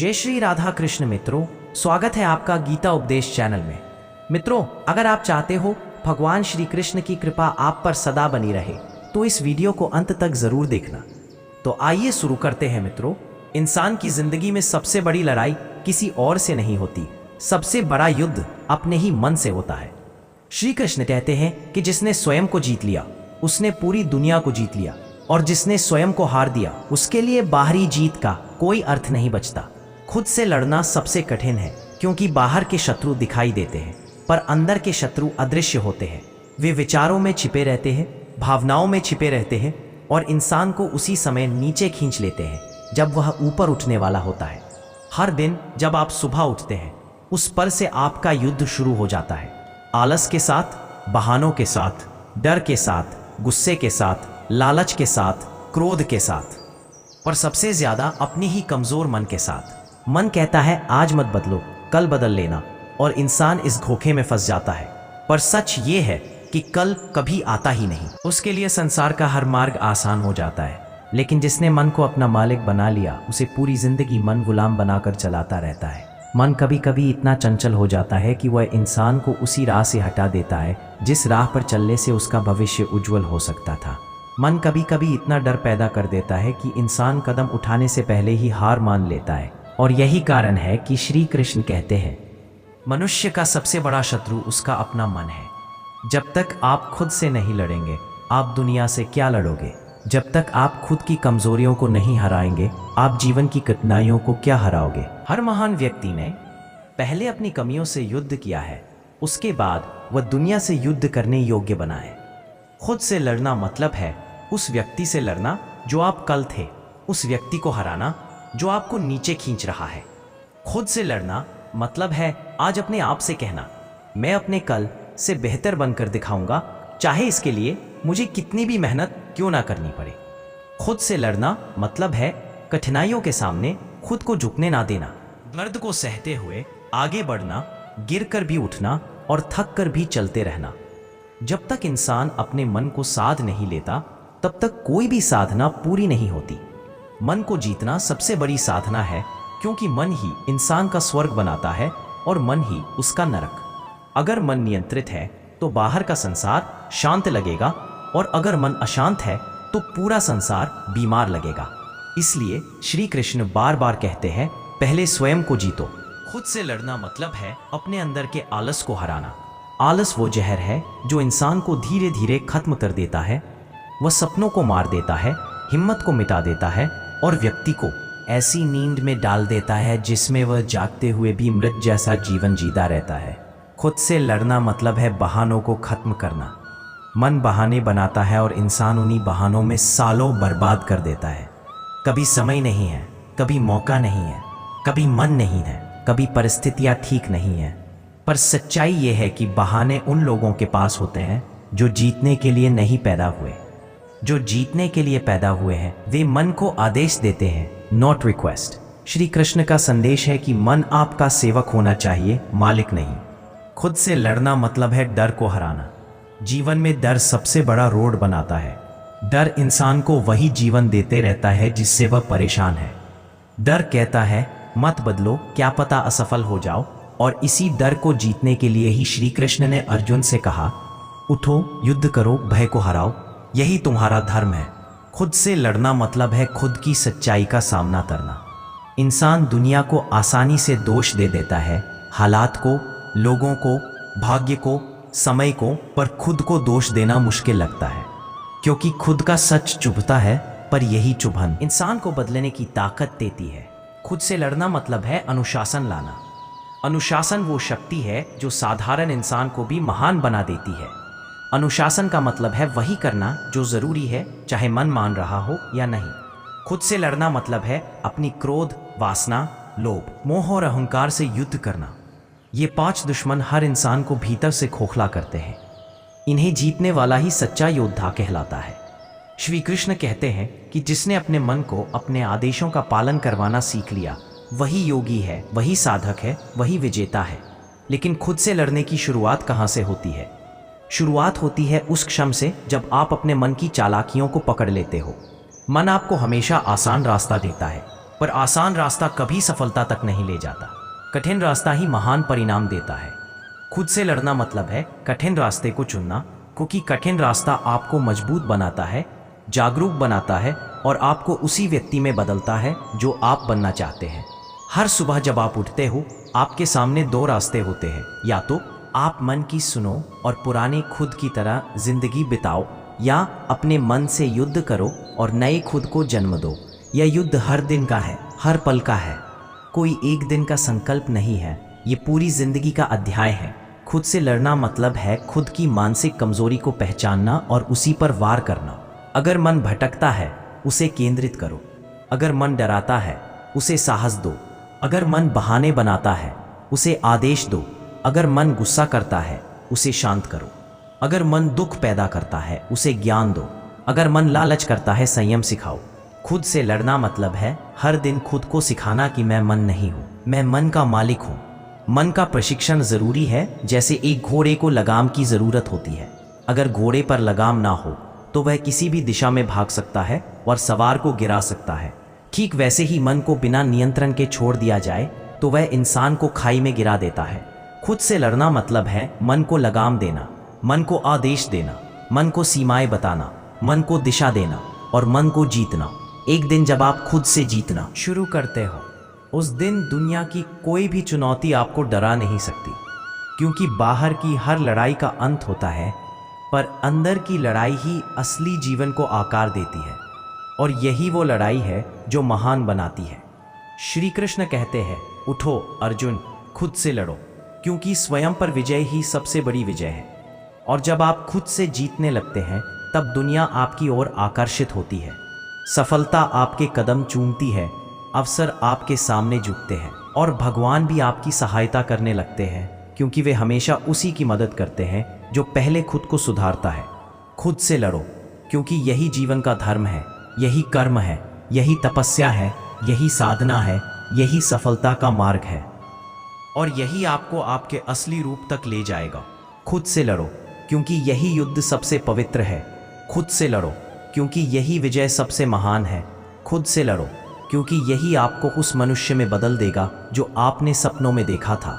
जय श्री राधा कृष्ण मित्रों, स्वागत है आपका गीता उपदेश चैनल में। मित्रों, अगर आप चाहते हो भगवान श्री कृष्ण की कृपा आप पर सदा बनी रहे तो इस वीडियो को अंत तक जरूर देखना। तो आइए शुरू करते हैं। मित्रों, इंसान की जिंदगी में सबसे बड़ी लड़ाई किसी और से नहीं होती, सबसे बड़ा युद्ध अपने ही मन से होता है। श्री कृष्ण कहते हैं कि जिसने स्वयं को जीत लिया उसने पूरी दुनिया को जीत लिया, और जिसने स्वयं को हार दिया उसके लिए बाहरी जीत का कोई अर्थ नहीं बचता। खुद से लड़ना सबसे कठिन है, क्योंकि बाहर के शत्रु दिखाई देते हैं पर अंदर के शत्रु अदृश्य होते हैं। वे विचारों में छिपे रहते हैं, भावनाओं में छिपे रहते हैं और इंसान को उसी समय नीचे खींच लेते हैं जब वह ऊपर उठने वाला होता है। हर दिन जब आप सुबह उठते हैं उस पर से आपका युद्ध शुरू हो जाता है। आलस के साथ, बहानों के साथ, डर के साथ, गुस्से के साथ, लालच के साथ, क्रोध के साथ, पर सबसे ज्यादा अपने ही कमजोर मन के साथ। मन कहता है आज मत बदलो, कल बदल लेना, और इंसान इस धोखे में फंस जाता है। पर सच ये है कि कल कभी आता ही नहीं। उसके लिए संसार का हर मार्ग आसान हो जाता है, लेकिन जिसने मन को अपना मालिक बना लिया उसे पूरी जिंदगी मन गुलाम बनाकर चलाता रहता है। मन कभी कभी इतना चंचल हो जाता है कि वह इंसान को उसी राह से हटा देता है जिस राह पर चलने से उसका भविष्य उज्जवल हो सकता था। मन कभी कभी इतना डर पैदा कर देता है कि इंसान कदम उठाने से पहले ही हार मान लेता है। और यही कारण है कि श्री कृष्ण कहते हैं मनुष्य का सबसे बड़ा शत्रु उसका अपना मन है। जब तक आप खुद से नहीं लड़ेंगे आप दुनिया से क्या लड़ोगे? जब तक आप खुद की कमजोरियों को नहीं हराएंगे आप जीवन की कठिनाइयों को क्या हराओगे? हर महान व्यक्ति ने पहले अपनी कमियों से युद्ध किया है, उसके बाद वह दुनिया से युद्ध करने योग्य बना है। खुद से लड़ना मतलब है उस व्यक्ति से लड़ना जो आप कल थे, उस व्यक्ति को हराना जो आपको नीचे खींच रहा है। खुद से लड़ना मतलब है आज अपने आप से कहना मैं अपने कल से बेहतर बनकर दिखाऊंगा, चाहे इसके लिए मुझे कितनी भी मेहनत क्यों ना करनी पड़े। खुद से लड़ना मतलब है कठिनाइयों के सामने खुद को झुकने ना देना, दर्द को सहते हुए आगे बढ़ना, गिरकर भी उठना और थक कर भी चलते रहना। जब तक इंसान अपने मन को साध नहीं लेता तब तक कोई भी साधना पूरी नहीं होती। मन को जीतना सबसे बड़ी साधना है, क्योंकि मन ही इंसान का स्वर्ग बनाता है और मन ही उसका नरक। अगर मन नियंत्रित है तो बाहर का संसार शांत लगेगा, और अगर मन अशांत है तो पूरा संसार बीमार लगेगा। इसलिए श्री कृष्ण बार बार कहते हैं पहले स्वयं को जीतो। खुद से लड़ना मतलब है अपने अंदर के आलस को हराना। आलस वो जहर है जो इंसान को धीरे धीरे खत्म कर देता है। वह सपनों को मार देता है, हिम्मत को मिटा देता है और व्यक्ति को ऐसी नींद में डाल देता है जिसमें वह जागते हुए भी मृत जैसा जीवन जीता रहता है। खुद से लड़ना मतलब है बहानों को खत्म करना। मन बहाने बनाता है और इंसान उन्हीं बहानों में सालों बर्बाद कर देता है। कभी समय नहीं है, कभी मौका नहीं है, कभी मन नहीं है, कभी परिस्थितियां ठीक नहीं है। पर सच्चाई यह है कि बहाने उन लोगों के पास होते हैं जो जीतने के लिए नहीं पैदा हुए। जो जीतने के लिए पैदा हुए हैं वे मन को आदेश देते हैं, नॉट रिक्वेस्ट। श्री कृष्ण का संदेश है कि मन आपका सेवक होना चाहिए, मालिक नहीं। खुद से लड़ना मतलब है डर को हराना। जीवन में डर सबसे बड़ा रोड बनाता है। डर इंसान को वही जीवन देते रहता है जिससे वह परेशान है। डर कहता है मत बदलो, क्या पता असफल हो जाओ, और इसी डर को जीतने के लिए ही श्री कृष्ण ने अर्जुन से कहा उठो, युद्ध करो, भय को हराओ, यही तुम्हारा धर्म है। खुद से लड़ना मतलब है खुद की सच्चाई का सामना करना। इंसान दुनिया को आसानी से दोष दे देता है, हालात को, लोगों को, भाग्य को, समय को, पर खुद को दोष देना मुश्किल लगता है, क्योंकि खुद का सच चुभता है। पर यही चुभन इंसान को बदलने की ताकत देती है। खुद से लड़ना मतलब है अनुशासन लाना। अनुशासन वो शक्ति है जो साधारण इंसान को भी महान बना देती है। अनुशासन का मतलब है वही करना जो जरूरी है, चाहे मन मान रहा हो या नहीं। खुद से लड़ना मतलब है अपनी क्रोध, वासना, लोभ, मोह और अहंकार से युद्ध करना। ये 5 दुश्मन हर इंसान को भीतर से खोखला करते हैं। इन्हें जीतने वाला ही सच्चा योद्धा कहलाता है। श्री कृष्ण कहते हैं कि जिसने अपने मन को अपने आदेशों का पालन करवाना सीख लिया वही योगी है, वही साधक है, वही विजेता है। लेकिन खुद से लड़ने की शुरुआत कहाँ से होती है? शुरुआत होती है उस क्षण से जब आप अपने मन की चालाकियों को पकड़ लेते हो। मन आपको हमेशा आसान रास्ता देता है, पर आसान रास्ता कभी सफलता तक नहीं ले जाता। कठिन रास्ता ही महान परिणाम देता है। खुद से लड़ना मतलब है कठिन रास्ते को चुनना, क्योंकि कठिन रास्ता आपको मजबूत बनाता है, जागरूक बनाता है और आपको उसी व्यक्ति में बदलता है जो आप बनना चाहते हैं। हर सुबह जब आप उठते हो, आपके सामने दो रास्ते होते हैं। या तो आप मन की सुनो और पुराने खुद की तरह जिंदगी बिताओ, या अपने मन से युद्ध करो और नए खुद को जन्म दो। यह युद्ध हर दिन का है, हर पल का है। कोई एक दिन का संकल्प नहीं है, ये पूरी जिंदगी का अध्याय है। खुद से लड़ना मतलब है खुद की मानसिक कमजोरी को पहचानना और उसी पर वार करना। अगर मन भटकता है, उसे केंद्रित करो। अगर मन डराता है, उसे साहस दो। अगर मन बहाने बनाता है, उसे आदेश दो। अगर मन गुस्सा करता है, उसे शांत करो। अगर मन दुख पैदा करता है, उसे ज्ञान दो। अगर मन लालच करता है, संयम सिखाओ। खुद से लड़ना मतलब है हर दिन खुद को सिखाना कि मैं मन नहीं हूँ, मैं मन का मालिक हूँ। मन का प्रशिक्षण जरूरी है, जैसे एक घोड़े को लगाम की जरूरत होती है। अगर घोड़े पर लगाम ना हो तो वह किसी भी दिशा में भाग सकता है और सवार को गिरा सकता है। ठीक वैसे ही मन को बिना नियंत्रण के छोड़ दिया जाए तो वह इंसान को खाई में गिरा देता है। खुद से लड़ना मतलब है मन को लगाम देना, मन को आदेश देना, मन को सीमाएं बताना, मन को दिशा देना और मन को जीतना। एक दिन जब आप खुद से जीतना शुरू करते हो, उस दिन दुनिया की कोई भी चुनौती आपको डरा नहीं सकती, क्योंकि बाहर की हर लड़ाई का अंत होता है, पर अंदर की लड़ाई ही असली जीवन को आकार देती है। और यही वो लड़ाई है जो महान बनाती है। श्री कृष्ण कहते हैं, उठो अर्जुन, खुद से लड़ो, क्योंकि स्वयं पर विजय ही सबसे बड़ी विजय है। और जब आप खुद से जीतने लगते हैं, तब दुनिया आपकी ओर आकर्षित होती है। सफलता आपके कदम चूमती है, अवसर आपके सामने झुकते हैं और भगवान भी आपकी सहायता करने लगते हैं, क्योंकि वे हमेशा उसी की मदद करते हैं जो पहले खुद को सुधारता है। खुद से लड़ो, क्योंकि यही जीवन का धर्म है, यही कर्म है, यही तपस्या है, यही साधना है, यही सफलता का मार्ग है और यही आपको आपके असली रूप तक ले जाएगा। खुद से लड़ो, क्योंकि यही युद्ध सबसे पवित्र है। खुद से लड़ो, क्योंकि यही विजय सबसे महान है। खुद से लड़ो, क्योंकि यही आपको उस मनुष्य में बदल देगा जो आपने सपनों में देखा था।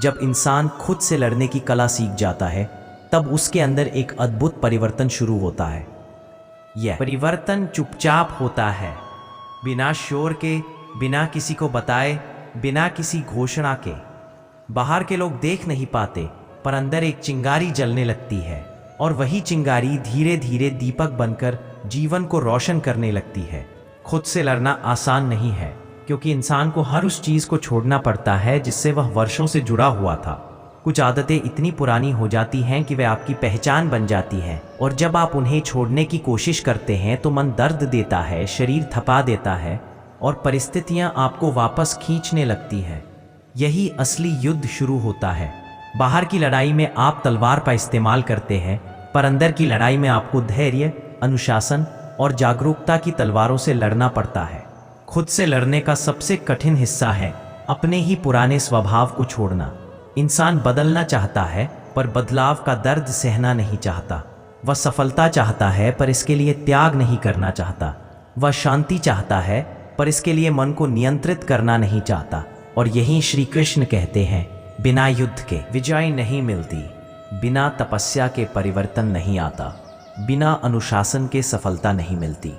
जब इंसान खुद से लड़ने की कला सीख जाता है, तब उसके अंदर एक अद्भुत परिवर्तन शुरू होता है। यह परिवर्तन चुपचाप होता है, बिना शोर के, बिना किसी को बताए, बिना किसी घोषणा के। बाहर के लोग देख नहीं पाते, पर अंदर एक चिंगारी जलने लगती है और वही चिंगारी धीरे धीरे दीपक बनकर जीवन को रोशन करने लगती है। खुद से लड़ना आसान नहीं है, क्योंकि इंसान को हर उस चीज को छोड़ना पड़ता है जिससे वह वर्षों से जुड़ा हुआ था। कुछ आदतें इतनी पुरानी हो जाती हैं कि वे आपकी पहचान बन जाती हैं, और जब आप उन्हें छोड़ने की कोशिश करते हैं तो मन दर्द देता है, शरीर थपा देता है और परिस्थितियां आपको वापस खींचने लगती हैं। यही असली युद्ध शुरू होता है। बाहर की लड़ाई में आप तलवार का इस्तेमाल करते हैं, पर अंदर की लड़ाई में आपको धैर्य, अनुशासन और जागरूकता की तलवारों से लड़ना पड़ता है। खुद से लड़ने का सबसे कठिन हिस्सा है अपने ही पुराने स्वभाव को छोड़ना। इंसान बदलना चाहता है, पर बदलाव का दर्द सहना नहीं चाहता। वह सफलता चाहता है, पर इसके लिए त्याग नहीं करना चाहता। वह शांति चाहता है, पर इसके लिए मन को नियंत्रित करना नहीं चाहता। और यही श्री कृष्ण कहते हैं, बिना युद्ध के विजय नहीं मिलती, बिना तपस्या के परिवर्तन नहीं आता, बिना अनुशासन के सफलता नहीं मिलती।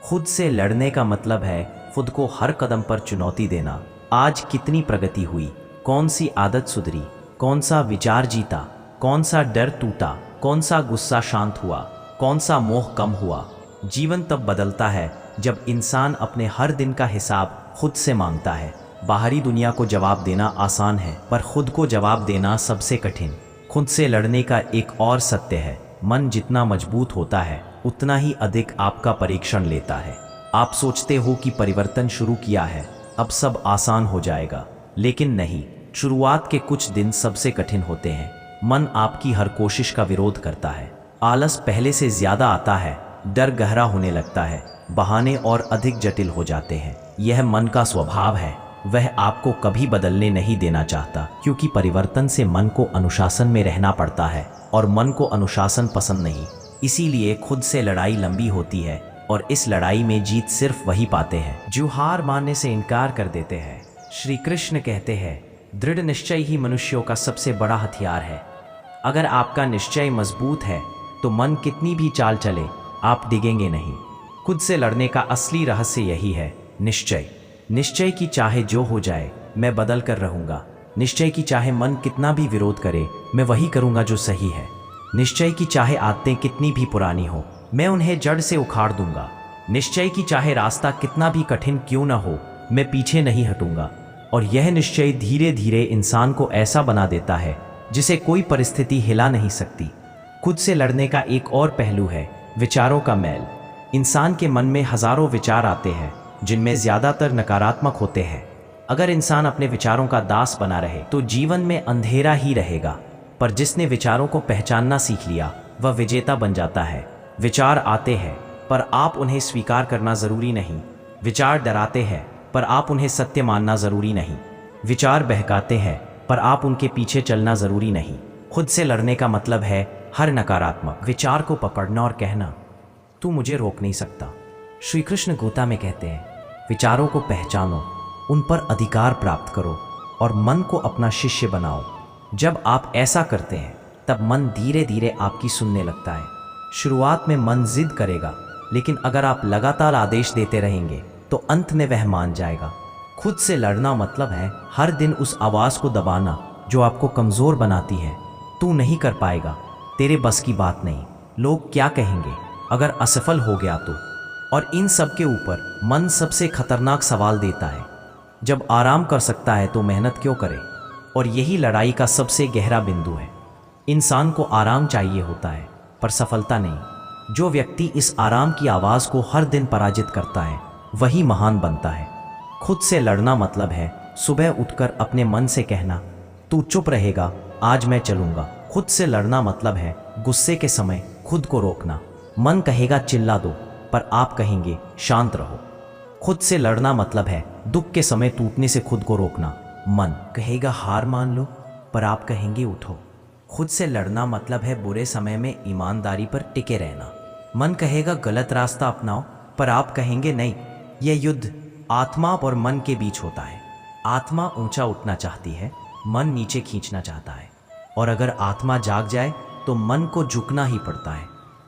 खुद से लड़ने का मतलब है खुद को हर कदम पर चुनौती देना। आज कितनी प्रगति हुई, कौन सी आदत सुधरी, कौन सा विचार जीता, कौन सा डर टूटा, कौन सा गुस्सा शांत हुआ, कौन सा मोह कम हुआ। जीवन तब बदलता है जब इंसान अपने हर दिन का हिसाब खुद से मांगता है। बाहरी दुनिया को जवाब देना आसान है, पर खुद को जवाब देना सबसे कठिन। खुद से लड़ने का एक और सत्य है, मन जितना मजबूत होता है उतना ही अधिक आपका परीक्षण लेता है। आप सोचते हो कि परिवर्तन शुरू किया है, अब सब आसान हो जाएगा, लेकिन नहीं। शुरुआत के कुछ दिन सबसे कठिन होते हैं। मन आपकी हर कोशिश का विरोध करता है, आलस पहले से ज्यादा आता है, डर गहरा होने लगता है, बहाने और अधिक जटिल हो जाते हैं। यह मन का स्वभाव है, वह आपको कभी बदलने नहीं देना चाहता, क्योंकि परिवर्तन से मन को अनुशासन में रहना पड़ता है और मन को अनुशासन पसंद नहीं। इसीलिए खुद से लड़ाई लंबी होती है, और इस लड़ाई में जीत सिर्फ वही पाते हैं जो हार मानने से इनकार कर देते हैं। श्री कृष्ण कहते हैं, दृढ़ निश्चय ही मनुष्यों का सबसे बड़ा हथियार है। अगर आपका निश्चय मजबूत है तो मन कितनी भी चाल चले आप डिगेंगे नहीं। खुद से लड़ने का असली रहस्य यही है, निश्चय। निश्चय की चाहे जो हो जाए मैं बदल कर रहूंगा। निश्चय की चाहे मन कितना भी विरोध करे मैं वही करूंगा जो सही है। निश्चय की चाहे आदतें कितनी भी पुरानी हो मैं उन्हें जड़ से उखाड़ दूंगा। निश्चय की चाहे रास्ता कितना भी कठिन क्यों ना हो मैं पीछे नहीं हटूंगा। और यह निश्चय धीरे धीरे इंसान को ऐसा बना देता है जिसे कोई परिस्थिति हिला नहीं सकती। खुद से लड़ने का एक और पहलू है विचारों का मैल। इंसान के मन में हजारों विचार आते हैं जिनमें ज्यादातर नकारात्मक होते हैं। अगर इंसान अपने विचारों का दास बना रहे तो जीवन में अंधेरा ही रहेगा, पर जिसने विचारों को पहचानना सीख लिया वह विजेता बन जाता है। विचार आते हैं पर आप उन्हें स्वीकार करना जरूरी नहीं। विचार डराते हैं पर आप उन्हें सत्य मानना जरूरी नहीं। विचार बहकाते हैं पर आप उनके पीछे चलना जरूरी नहीं। खुद से लड़ने का मतलब है हर नकारात्मक विचार को पकड़ना और कहना, तू मुझे रोक नहीं सकता। श्री कृष्ण गीता में कहते हैं, विचारों को पहचानो, उन पर अधिकार प्राप्त करो और मन को अपना शिष्य बनाओ। जब आप ऐसा करते हैं तब मन धीरे धीरे आपकी सुनने लगता है। शुरुआत में मन जिद करेगा, लेकिन अगर आप लगातार आदेश देते रहेंगे तो अंत में वह मान जाएगा। खुद से लड़ना मतलब है हर दिन उस आवाज को दबाना जो आपको कमजोर बनाती है। तू नहीं कर पाएगा, तेरे बस की बात नहीं, लोग क्या कहेंगे अगर असफल हो गया तो। और इन सब के ऊपर मन सबसे खतरनाक सवाल देता है, जब आराम कर सकता है तो मेहनत क्यों करे। और यही लड़ाई का सबसे गहरा बिंदु है। इंसान को आराम चाहिए होता है पर सफलता नहीं। जो व्यक्ति इस आराम की आवाज को हर दिन पराजित करता है वही महान बनता है। खुद से लड़ना मतलब है सुबह उठकर अपने मन से कहना, तू चुप रहेगा, आज मैं चलूंगा। खुद से लड़ना मतलब है गुस्से के समय खुद को रोकना। मन कहेगा चिल्ला दो, पर आप कहेंगे शांत रहो। खुद से लड़ना मतलब है दुख के समय टूटने से खुद को रोकना। मन कहेगा हार मान लो, पर आप कहेंगे उठो। खुद से लड़ना मतलब है बुरे समय में ईमानदारी पर टिके रहना। मन कहेगा गलत रास्ता अपनाओ, पर आप कहेंगे नहीं। यह युद्ध आत्मा और मन के बीच होता है। आत्मा ऊंचा उठना चाहती है, मन नीचे खींचना चाहता है। और अगर आत्मा जाग जाए तो मन को झुकना ही पड़ता है।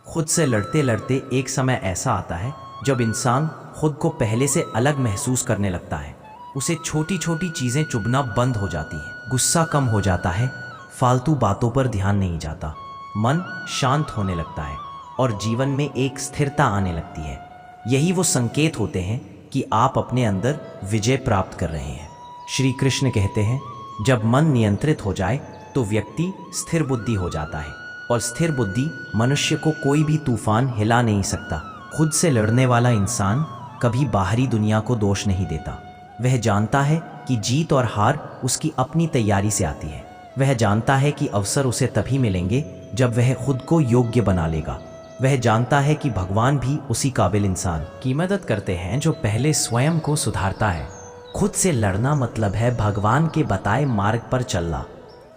खुद से लड़ते लड़ते एक समय ऐसा आता है जब इंसान खुद को पहले से अलग महसूस करने लगता है। उसे छोटी छोटी चीजें चुभना बंद हो जाती हैं, गुस्सा कम हो जाता है, फालतू बातों पर ध्यान नहीं जाता, मन शांत होने लगता है और जीवन में एक स्थिरता आने लगती है। यही वो संकेत होते हैं कि आप अपने अंदर विजय प्राप्त कर रहे हैं। श्री कृष्ण कहते हैं, जब मन नियंत्रित हो जाए तो व्यक्ति स्थिर बुद्धि हो जाता है, और स्थिर बुद्धि मनुष्य को कोई भी तूफान हिला नहीं सकता। खुद से लड़ने वाला इंसान कभी बाहरी दुनिया को दोष नहीं देता। वह जानता है कि जीत और हार उसकी अपनी तैयारी से आती है। वह जानता है कि अवसर उसे तभी मिलेंगे जब वह खुद को योग्य बना लेगा। वह जानता है कि भगवान भी उसी काबिल इंसान की मदद करते हैं जो पहले स्वयं को सुधारता है। खुद से लड़ना मतलब है भगवान के बताए मार्ग पर चलना,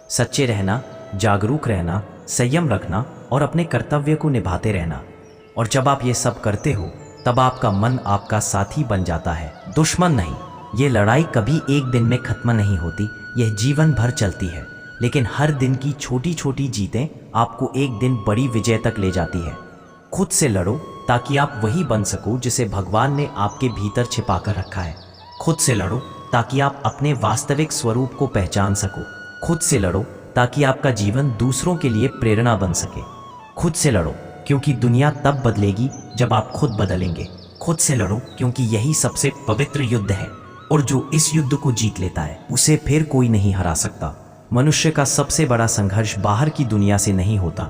सच्चे रहना, जागरूक रहना, संयम रखना और अपने कर्तव्य को निभाते रहना। और जब आप ये सब करते हो तब आपका मन आपका साथी बन जाता है, दुश्मन नहीं। ये लड़ाई कभी एक दिन में खत्म नहीं होती, यह जीवन भर चलती है। लेकिन हर दिन की छोटी छोटी जीतें आपको एक दिन बड़ी विजय तक ले जाती है। खुद से लड़ो ताकि आप वही बन सको जिसे भगवान ने आपके भीतर छिपा कर रखा है। खुद से लड़ो ताकि आप अपने वास्तविक स्वरूप को पहचान सको। खुद से लड़ो ताकि आपका जीवन दूसरों के लिए प्रेरणा बन सके। खुद से लड़ो क्योंकि दुनिया तब बदलेगी जब आप खुद बदलेंगे। खुद से लड़ो क्योंकि यही सबसे पवित्र युद्ध है, और जो इस युद्ध को जीत लेता है उसे फिर कोई नहीं हरा सकता। मनुष्य का सबसे बड़ा संघर्ष बाहर की दुनिया से नहीं होता,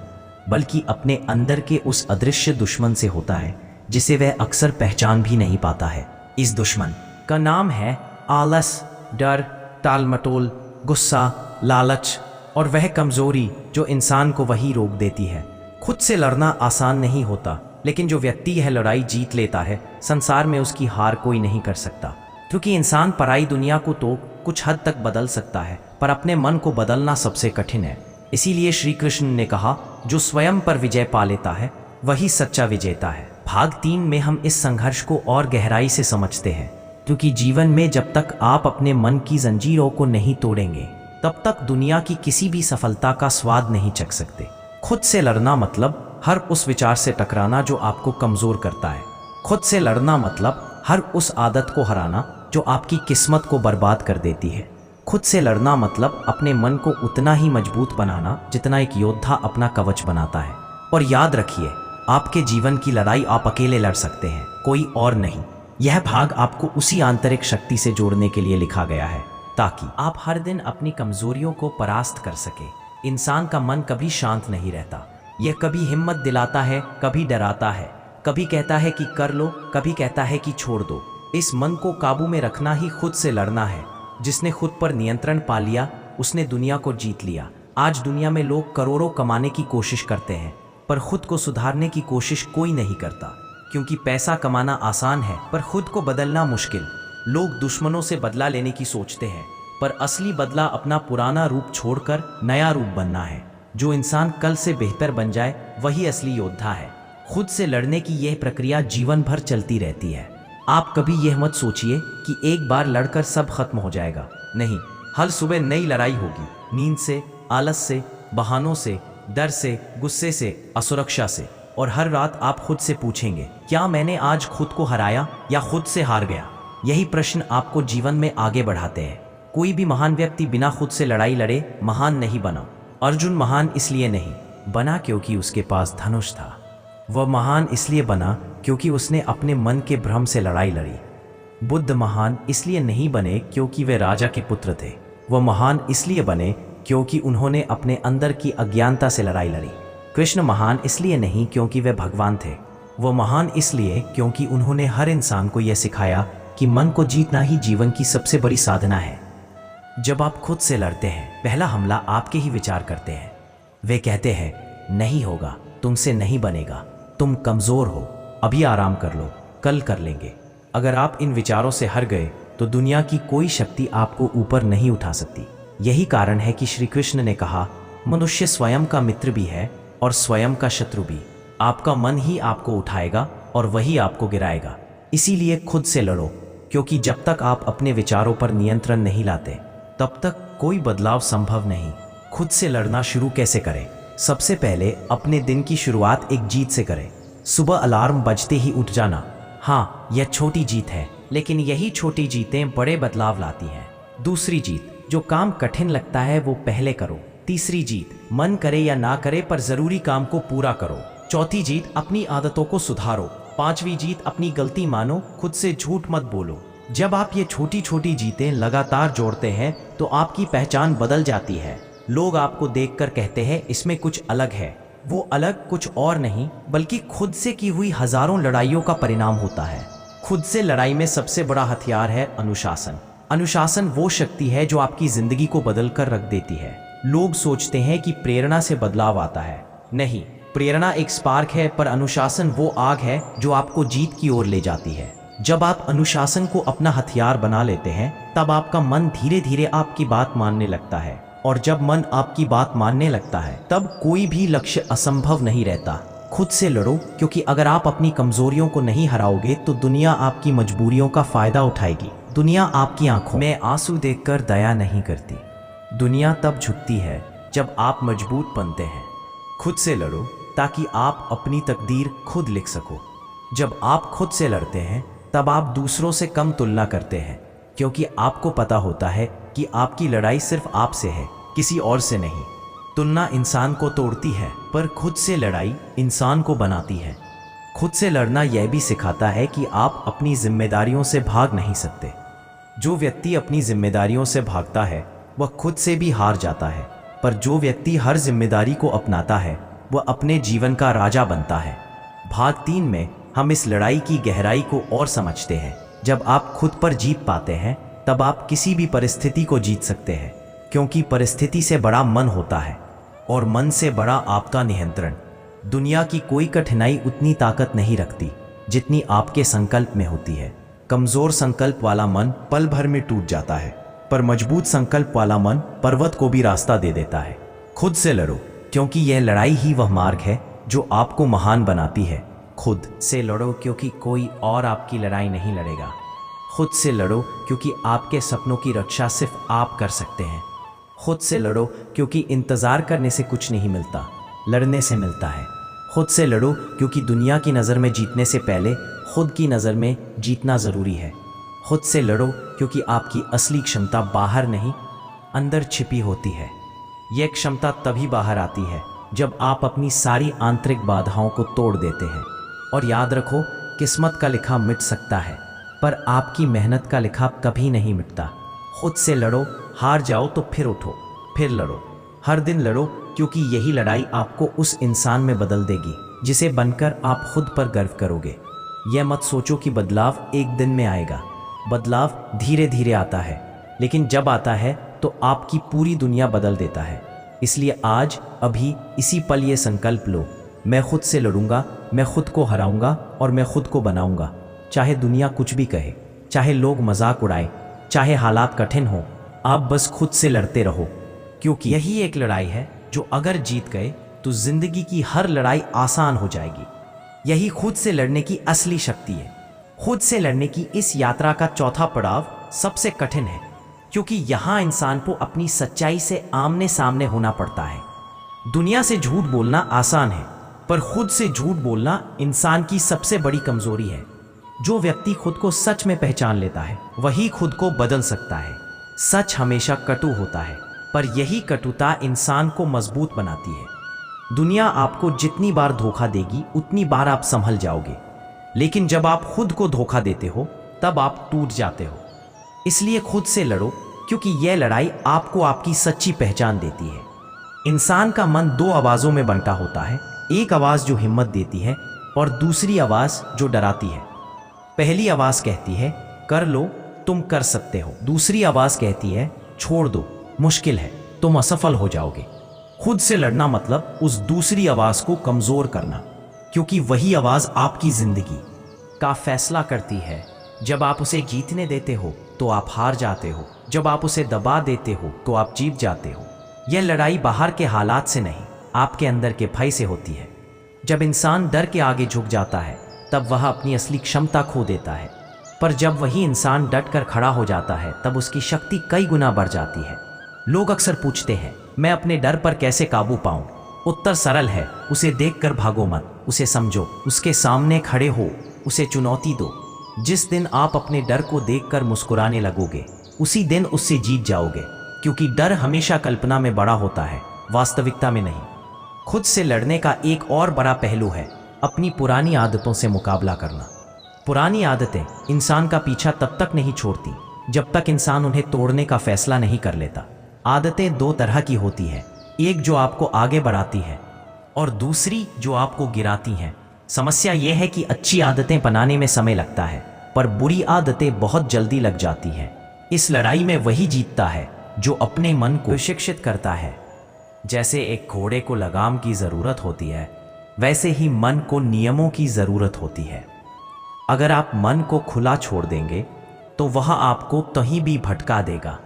बल्कि अपने अंदर के उस अदृश्य दुश्मन से होता है जिसे वह अक्सर पहचान भी नहीं पाता है। इस दुश्मन का नाम है आलस, डर, टालमटोल, गुस्सा, लालच और वह कमजोरी जो इंसान को वही रोक देती है। खुद से लड़ना आसान नहीं होता, लेकिन जो व्यक्ति यह लड़ाई जीत लेता है, संसार में उसकी हार कोई नहीं कर सकता। क्योंकि इंसान पराई दुनिया को तो कुछ हद तक बदल सकता है, पर अपने मन को बदलना सबसे कठिन है। इसीलिए श्री कृष्ण ने कहा, जो स्वयं पर विजय पा लेता है वही सच्चा विजेता है। भाग 3 में हम इस संघर्ष को और गहराई से समझते हैं, क्योंकि जीवन में जब तक आप अपने मन की जंजीरों को नहीं तोड़ेंगे तब तक दुनिया की किसी भी सफलता का स्वाद नहीं चख सकते। खुद से लड़ना मतलब हर उस विचार से टकराना जो आपको कमजोर करता है। खुद से लड़ना मतलब हर उस आदत को हराना जो आपकी किस्मत को बर्बाद कर देती है। खुद से लड़ना मतलब अपने मन को उतना ही मजबूत बनाना जितना एक योद्धा अपना कवच बनाता है। और याद रखिए, आपके जीवन की लड़ाई आप अकेले लड़ सकते हैं, कोई और नहीं। यह भाग आपको उसी आंतरिक शक्ति से जोड़ने के लिए लिखा गया है ताकि आप हर दिन अपनी कमजोरियों को परास्त कर सके। इंसान का मन कभी शांत नहीं रहता। यह कभी हिम्मत दिलाता है, कभी डराता है, कभी कहता है कि कर लो, कभी कहता है कि छोड़ दो। इस मन को काबू में रखना ही खुद से लड़ना है। जिसने खुद पर नियंत्रण पा लिया उसने दुनिया को जीत लिया। आज दुनिया में लोग करोड़ों कमाने की कोशिश करते हैं पर खुद को सुधारने की कोशिश कोई नहीं करता, क्योंकि पैसा कमाना आसान है पर खुद को बदलना मुश्किल। लोग दुश्मनों से बदला लेने की सोचते हैं पर असली बदला अपना पुराना रूप छोड़कर नया रूप बनना है। जो इंसान कल से बेहतर बन जाए वही असली योद्धा है। खुद से लड़ने की यह प्रक्रिया जीवन भर चलती रहती है। आप कभी यह मत सोचिए कि एक बार लड़कर सब खत्म हो जाएगा। नहीं, हर सुबह नई लड़ाई होगी। नींद से, आलस से, बहानों से, डर से, गुस्से से, असुरक्षा से। और हर रात आप खुद से पूछेंगे, क्या मैंने आज खुद को हराया या खुद से हार गया? यही प्रश्न आपको जीवन में आगे बढ़ाते हैं। कोई भी महान व्यक्ति बिना खुद से लड़ाई लड़े महान नहीं बना। अर्जुन महान इसलिए नहीं बना क्योंकि उसके पास धनुष था। वह महान इसलिए बना क्योंकि उसने अपने मन के भ्रम से लड़ाई लड़ी। बुद्ध महान इसलिए नहीं बने क्योंकि वे राजा के पुत्र थे। वह महान इसलिए बने क्योंकि उन्होंने अपने अंदर की अज्ञानता से लड़ाई लड़ी। कृष्ण महान इसलिए नहीं क्योंकि वे भगवान थे। वह महान इसलिए क्योंकि उन्होंने हर इंसान को यह सिखाया कि मन को जीतना ही जीवन की सबसे बड़ी साधना है। जब आप खुद से लड़ते हैं, पहला हमला आपके ही विचार करते हैं। वे कहते हैं, नहीं होगा, तुमसे नहीं बनेगा, तुम कमजोर हो, अभी आराम कर लो, कल कर लेंगे। अगर आप इन विचारों से हार गए तो दुनिया की कोई शक्ति आपको ऊपर नहीं उठा सकती। यही कारण है कि श्री कृष्ण ने कहा, मनुष्य स्वयं का मित्र भी है और स्वयं का शत्रु भी। आपका मन ही आपको उठाएगा और वही आपको गिराएगा। इसीलिए खुद से लड़ो, क्योंकि जब तक आप अपने विचारों पर नियंत्रण नहीं लाते तब तक कोई बदलाव संभव नहीं। खुद से लड़ना शुरू कैसे करें? सबसे पहले अपने दिन की शुरुआत एक जीत से करें। सुबह अलार्म बजते ही उठ जाना। हाँ, यह छोटी जीत है, लेकिन यही छोटी जीतें बड़े बदलाव लाती हैं। दूसरी जीत, जो काम कठिन लगता है वो पहले करो। तीसरी जीत, मन करे या ना करे पर जरूरी काम को पूरा करो। चौथी जीत, अपनी आदतों को सुधारो। पांचवी जीत, अपनी गलती मानो, खुद से झूठ मत बोलो। जब आप ये छोटी छोटी जीतें लगातार जोड़ते हैं तो आपकी पहचान बदल जाती है। लोग आपको देखकर कहते हैं, इसमें कुछ अलग है। वो अलग कुछ और नहीं बल्कि खुद से की हुई हजारों लड़ाइयों का परिणाम होता है। खुद से लड़ाई में सबसे बड़ा हथियार है अनुशासन। अनुशासन वो शक्ति है जो आपकी जिंदगी को बदल कर रख देती है। लोग सोचते हैं कि प्रेरणा से बदलाव आता है। नहीं, प्रेरणा एक स्पार्क है, पर अनुशासन वो आग है जो आपको जीत की ओर ले जाती है। जब आप अनुशासन को अपना हथियार बना लेते हैं तब आपका मन धीरे धीरे आपकी बात मानने लगता है, और जब मन आपकी बात मानने लगता है तब कोई भी लक्ष्य असंभव नहीं रहता। खुद से लड़ो, क्योंकि अगर आप अपनी कमजोरियों को नहीं हराओगे तो दुनिया आपकी मजबूरियों का फायदा उठाएगी। दुनिया आपकी आंखों में आंसू देखकर दया नहीं करती। दुनिया तब झुकती है जब आप मजबूत बनते हैं। खुद से लड़ो ताकि आप अपनी तकदीर खुद लिख सको। जब आप खुद से लड़ते हैं तब आप दूसरों से कम तुलना करते हैं, क्योंकि आपको पता होता है कि आपकी लड़ाई सिर्फ आपसे है, किसी और से नहीं। तुलना इंसान को तोड़ती है, पर खुद से लड़ाई इंसान को बनाती है। खुद से लड़ना यह भी सिखाता है कि आप अपनी जिम्मेदारियों से भाग नहीं सकते। जो व्यक्ति अपनी जिम्मेदारियों से भागता है वह खुद से भी हार जाता है, पर जो व्यक्ति हर जिम्मेदारी को अपनाता है वह अपने जीवन का राजा बनता है। भाग 3 में हम इस लड़ाई की गहराई को और समझते हैं। जब आप खुद पर जीत पाते हैं तब आप किसी भी परिस्थिति को जीत सकते हैं, क्योंकि परिस्थिति से बड़ा मन होता है और मन से बड़ा आपका नियंत्रण। दुनिया की कोई कठिनाई उतनी ताकत नहीं रखती जितनी आपके संकल्प में होती है। कमजोर संकल्प वाला मन पल भर में टूट जाता है, पर मजबूत संकल्प वाला मन पर्वत को भी रास्ता दे देता है। खुद से लड़ो, क्योंकि यह लड़ाई ही वह मार्ग है जो आपको महान बनाती है। खुद से लड़ो क्योंकि कोई और आपकी लड़ाई नहीं लड़ेगा। खुद से लड़ो क्योंकि आपके सपनों की रक्षा सिर्फ आप कर सकते हैं। खुद से लड़ो क्योंकि इंतज़ार करने से कुछ नहीं मिलता, लड़ने से मिलता है। खुद से लड़ो क्योंकि दुनिया की नज़र में जीतने से पहले खुद की नज़र में जीतना ज़रूरी है। खुद से लड़ो क्योंकि आपकी असली क्षमता बाहर नहीं, अंदर छिपी होती है। यह क्षमता तभी बाहर आती है जब आप अपनी सारी आंतरिक बाधाओं को तोड़ देते हैं। और याद रखो, किस्मत का लिखा मिट सकता है पर आपकी मेहनत का लिखा कभी नहीं मिटता। खुद से लड़ो, हार जाओ तो फिर उठो, फिर लड़ो, हर दिन लड़ो, क्योंकि यही लड़ाई आपको उस इंसान में बदल देगी जिसे बनकर आप खुद पर गर्व करोगे। यह मत सोचो कि बदलाव एक दिन में आएगा। बदलाव धीरे धीरे आता है, लेकिन जब आता है तो आपकी पूरी दुनिया बदल देता है। इसलिए आज अभी इसी पल ये संकल्प लो, मैं खुद से लड़ूंगा, मैं खुद को हराऊंगा और मैं खुद को बनाऊंगा। चाहे दुनिया कुछ भी कहे, चाहे लोग मजाक उड़ाएं, चाहे हालात कठिन हो, आप बस खुद से लड़ते रहो, क्योंकि यही एक लड़ाई है जो अगर जीत गए तो जिंदगी की हर लड़ाई आसान हो जाएगी। यही खुद से लड़ने की असली शक्ति है। खुद से लड़ने की इस यात्रा का चौथा पड़ाव सबसे कठिन है, क्योंकि यहाँ इंसान को अपनी सच्चाई से आमने सामने होना पड़ता है। दुनिया से झूठ बोलना आसान है, पर खुद से झूठ बोलना इंसान की सबसे बड़ी कमजोरी है। जो व्यक्ति खुद को सच में पहचान लेता है वही खुद को बदल सकता है। सच हमेशा कटु होता है, पर यही कटुता इंसान को मजबूत बनाती है। दुनिया आपको जितनी बार धोखा देगी उतनी बार आप संभल जाओगे, लेकिन जब आप खुद को धोखा देते हो तब आप टूट जाते हो। इसलिए खुद से लड़ो, क्योंकि यह लड़ाई आपको आपकी सच्ची पहचान देती है। इंसान का मन दो आवाज़ों में बंटा होता है, एक आवाज़ जो हिम्मत देती है और दूसरी आवाज़ जो डराती है। पहली आवाज़ कहती है कर लो, तुम कर सकते हो। दूसरी आवाज़ कहती है छोड़ दो, मुश्किल है, तुम असफल हो जाओगे। खुद से लड़ना मतलब उस दूसरी आवाज़ को कमज़ोर करना, क्योंकि वही आवाज़ आपकी ज़िंदगी का फैसला करती है। जब आप उसे जीतने देते हो तो आप हार जाते हो, जब आप उसे दबा देते हो तो आप जीत जाते हो। यह लड़ाई बाहर के हालात से नहीं, आपके अंदर के भय से होती है। जब इंसान डर के आगे झुक जाता है तब वह अपनी असली क्षमता खो देता है, पर जब वही इंसान डट कर खड़ा हो जाता है तब उसकी शक्ति कई गुना बढ़ जाती है। लोग अक्सर पूछते हैं मैं अपने डर पर कैसे काबू पाऊं? उत्तर सरल है, उसे देखकर भागो मत, उसे समझो, उसके सामने खड़े हो, उसे चुनौती दो। जिस दिन आप अपने डर को देखकर मुस्कुराने लगोगे उसी दिन उससे जीत जाओगे, क्योंकि डर हमेशा कल्पना में बड़ा होता है, वास्तविकता में नहीं। खुद से लड़ने का एक और बड़ा पहलू है अपनी पुरानी आदतों से मुकाबला करना। पुरानी आदतें इंसान का पीछा तब तक नहीं छोड़ती जब तक इंसान उन्हें तोड़ने का फैसला नहीं कर लेता। आदतें दो तरह की होती है, एक जो आपको आगे बढ़ाती है और दूसरी जो आपको गिराती हैं। समस्या यह है कि अच्छी आदतें बनाने में समय लगता है, पर बुरी आदतें बहुत जल्दी लग जाती हैं। इस लड़ाई में वही जीतता है जो अपने मन को शिक्षित करता है। जैसे एक घोड़े को लगाम की ज़रूरत होती है, वैसे ही मन को नियमों की ज़रूरत होती है। अगर आप मन को खुला छोड़ देंगे तो वह आपको कहीं भी भटका देगा,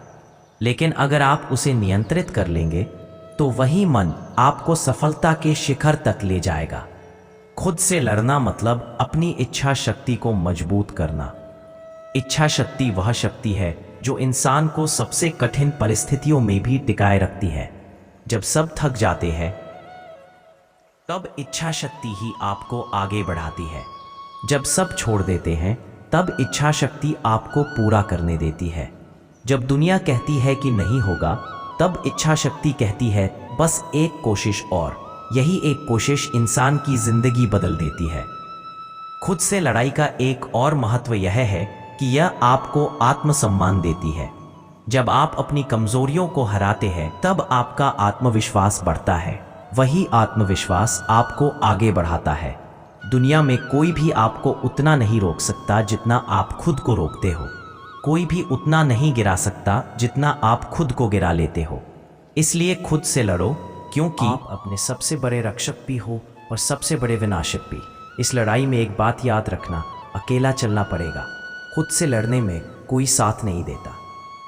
लेकिन अगर आप उसे नियंत्रित कर लेंगे तो वही मन आपको सफलता के शिखर तक ले जाएगा। खुद से लड़ना मतलब अपनी इच्छा शक्ति को मजबूत करना। इच्छा शक्ति वह शक्ति है जो इंसान को सबसे कठिन परिस्थितियों में भी टिकाए रखती है। जब सब थक जाते हैं तब इच्छा शक्ति ही आपको आगे बढ़ाती है। जब सब छोड़ देते हैं तब इच्छा शक्ति आपको पूरा करने देती है। जब दुनिया कहती है कि नहीं होगा तब इच्छा शक्ति कहती है बस एक कोशिश और। यही एक कोशिश इंसान की जिंदगी बदल देती है। खुद से लड़ाई का एक और महत्व यह है कि यह आपको आत्मसम्मान देती है। जब आप अपनी कमजोरियों को हराते हैं तब आपका आत्मविश्वास बढ़ता है। वही आत्मविश्वास आपको आगे बढ़ाता है। दुनिया में कोई भी आपको उतना नहीं रोक सकता जितना आप खुद को रोकते हो। कोई भी उतना नहीं गिरा सकता जितना आप खुद को गिरा लेते हो। इसलिए खुद से लड़ो, क्योंकि आप अपने सबसे बड़े रक्षक भी हो और सबसे बड़े विनाशक भी। इस लड़ाई में एक बात याद रखना, अकेला चलना पड़ेगा। खुद से लड़ने में कोई साथ नहीं देता,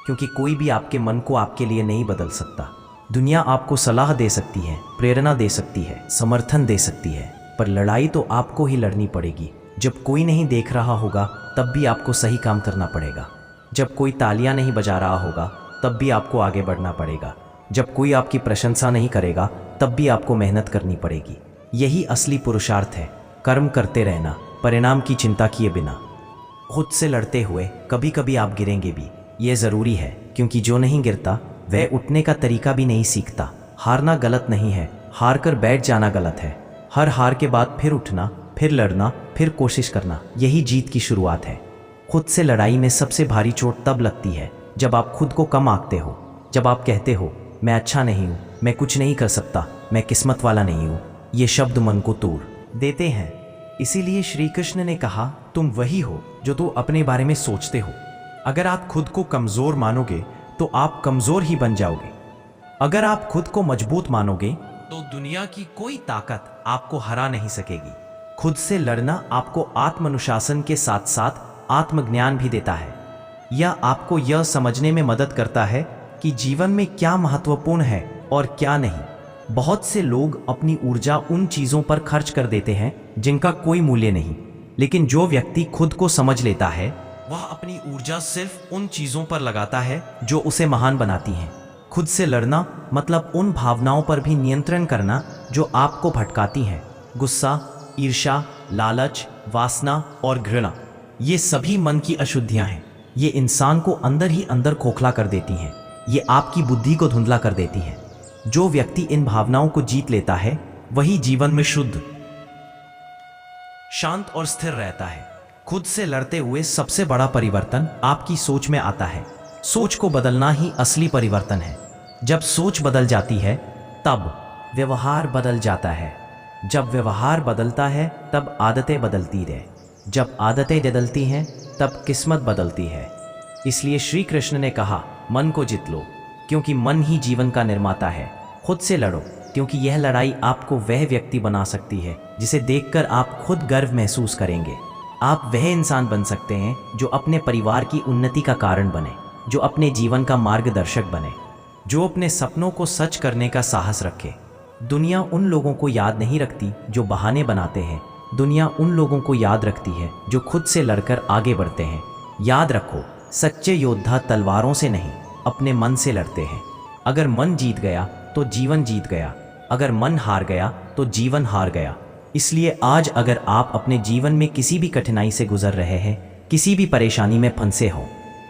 क्योंकि कोई भी आपके मन को आपके लिए नहीं बदल सकता। दुनिया आपको सलाह दे सकती है, प्रेरणा दे सकती है, समर्थन दे सकती है, पर लड़ाई तो आपको ही लड़नी पड़ेगी। जब कोई नहीं देख रहा होगा तब भी आपको सही काम करना पड़ेगा। जब कोई तालियां नहीं बजा रहा होगा तब भी आपको आगे बढ़ना पड़ेगा। जब कोई आपकी प्रशंसा नहीं करेगा तब भी आपको मेहनत करनी पड़ेगी। यही असली पुरुषार्थ है, कर्म करते रहना, परिणाम की चिंता किए बिना। खुद से लड़ते हुए कभी कभी आप गिरेंगे भी, ये ज़रूरी है, क्योंकि जो नहीं गिरता वह उठने का तरीका भी नहीं सीखता। हारना गलत नहीं है, हार कर बैठ जाना गलत है। हर हार के बाद फिर उठना, फिर लड़ना, फिर कोशिश करना, यही जीत की शुरुआत है। खुद से लड़ाई में सबसे भारी चोट तब लगती है जब आप खुद को कम आंकते हो, जब आप कहते हो मैं अच्छा नहीं हूँ, मैं कुछ नहीं कर सकता, मैं किस्मत वाला नहीं हूँ। ये शब्द मन को तोड़ देते हैं। इसीलिए श्री कृष्ण ने कहा, तुम वही हो जो तुम अपने बारे में सोचते हो। अगर आप खुद को कमज़ोर मानोगे तो आप कमज़ोर ही बन जाओगे। अगर आप खुद को मजबूत मानोगे तो दुनिया की कोई ताकत आपको हरा नहीं सकेगी। खुद से लड़ना आपको आत्मानुशासन के साथ साथ आत्मज्ञान भी देता है। यह आपको यह समझने में मदद करता है कि जीवन में क्या महत्वपूर्ण है और क्या नहीं। बहुत से लोग अपनी ऊर्जा उन चीज़ों पर खर्च कर देते हैं जिनका कोई मूल्य नहीं, लेकिन जो व्यक्ति खुद को समझ लेता है वह अपनी ऊर्जा सिर्फ उन चीज़ों पर लगाता है जो उसे महान बनाती हैं। खुद से लड़ना मतलब उन भावनाओं पर भी नियंत्रण करना जो आपको भटकाती हैं। गुस्सा, ईर्ष्या, लालच, वासना और घृणा, ये सभी मन की अशुद्धियां हैं। ये इंसान को अंदर ही अंदर खोखला कर देती हैं। ये आपकी बुद्धि को धुंधला कर देती हैं। जो व्यक्ति इन भावनाओं को जीत लेता है वही जीवन में शुद्ध, शांत और स्थिर रहता है। खुद से लड़ते हुए सबसे बड़ा परिवर्तन आपकी सोच में आता है। सोच को बदलना ही असली परिवर्तन है। जब सोच बदल जाती है तब व्यवहार बदल जाता है। जब व्यवहार बदलता है तब आदतें बदलती है। जब आदतें बदलती हैं तब किस्मत बदलती है। इसलिए श्री कृष्ण ने कहा, मन को जीत लो, क्योंकि मन ही जीवन का निर्माता है। खुद से लड़ो, क्योंकि यह लड़ाई आपको वह व्यक्ति बना सकती है जिसे देखकर आप खुद गर्व महसूस करेंगे। आप वह इंसान बन सकते हैं जो अपने परिवार की उन्नति का कारण बने, जो अपने जीवन का मार्गदर्शक बने, जो अपने सपनों को सच करने का साहस रखे। दुनिया उन लोगों को याद नहीं रखती जो बहाने बनाते हैं। दुनिया उन लोगों को याद रखती है जो खुद से लड़कर आगे बढ़ते हैं। याद रखो, सच्चे योद्धा तलवारों से नहीं, अपने मन से लड़ते हैं। अगर मन जीत गया तो जीवन जीत गया, अगर मन हार गया तो जीवन हार गया। इसलिए आज अगर आप अपने जीवन में किसी भी कठिनाई से गुजर रहे हैं, किसी भी परेशानी में फंसे हो,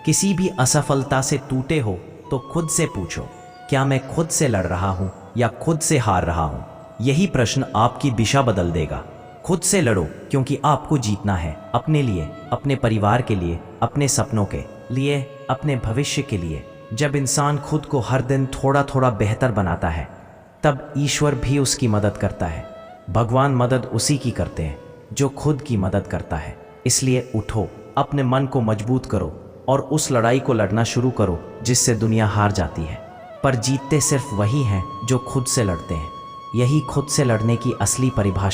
किसी भी असफलता से टूटे हो, तो खुद से पूछो, क्या मैं खुद से लड़ रहा हूँ या खुद से हार रहा हूँ? यही प्रश्न आपकी दिशा बदल देगा। खुद से लड़ो, क्योंकि आपको जीतना है, अपने लिए, अपने परिवार के लिए, अपने सपनों के लिए, अपने भविष्य के लिए। जब इंसान खुद को हर दिन थोड़ा थोड़ा बेहतर बनाता है तब ईश्वर भी उसकी मदद करता है। भगवान मदद उसी की करते हैं जो खुद की मदद करता है। इसलिए उठो, अपने मन को मजबूत करो और उस लड़ाई को लड़ना शुरू करो जिससे दुनिया हार जाती है। पर जीतते सिर्फ वही हैं जो खुद से लड़ते हैं। यही खुद से लड़ने की असली परिभाषा